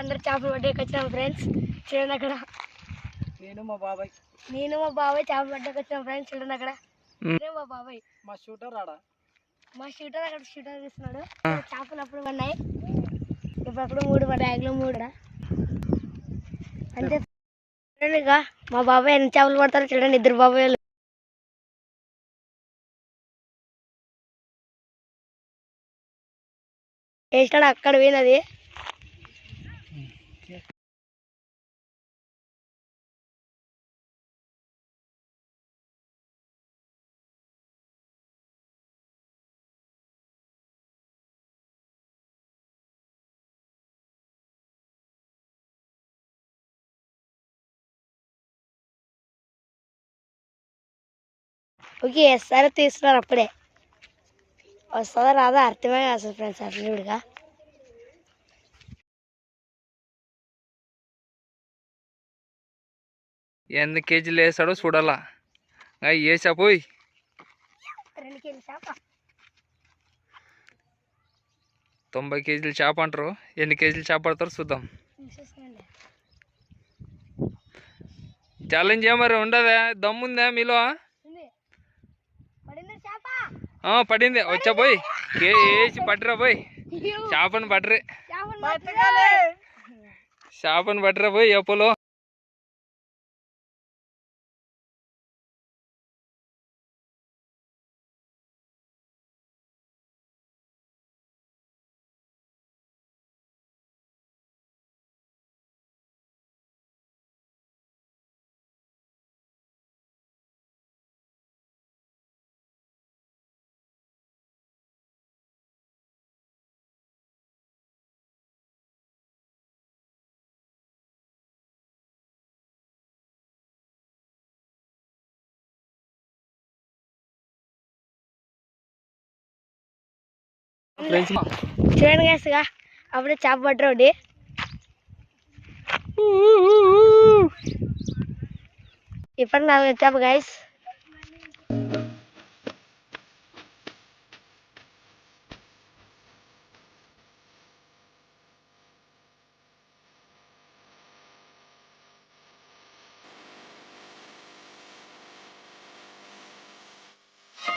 అందరు చేపలు పట్టేకి వచ్చినాం ఫ్రెండ్స్. చూడండి అక్కడ నేను మా బాబాయ్ చేపలు పట్టేకి వచ్చినాం ఫ్రెండ్స్. చూడండి అక్కడ మా బాబాయ్ మా షూటర్ అక్కడ షూటర్ తీస్తున్నాడు. చేపలు అప్పుడు పడినాయి, ఇప్పుడు 3 బ్యాగ్లో 3 అంతే. చూడండి ఇక మా బాబాయ్ ఎన్ని చేపలు పడతారో చూడండి. 2 బాబాయ్లు వేసినాడు అక్కడ పోయినది. ఓకే సరే తీస్తున్నారు. అప్పుడే వస్తుందా రాదా అర్థమే కాదు ఫ్రెండ్స్. అట్లా చూడుగా ఎన్ని కేజీలు వేసాడో చూడాలా. వేసా పోయి 2 కేజీల చేప 90 కేజీలు చేప అంటారు. ఎన్ని కేజీలు చేప పడతారో చూద్దాం. ఛాలెంజ్ మరి ఉండదా? దమ్ముందా మీలో? పడింది. వచ్చా పోయి వేసి పట్టరా పోయి. చేపను పట్టరే పోయి ఎప్పులో. చూడండి గైస్గా అప్పుడే చేప పట్టరోడి. ఇప్పుడు నాకు చేప గైస్.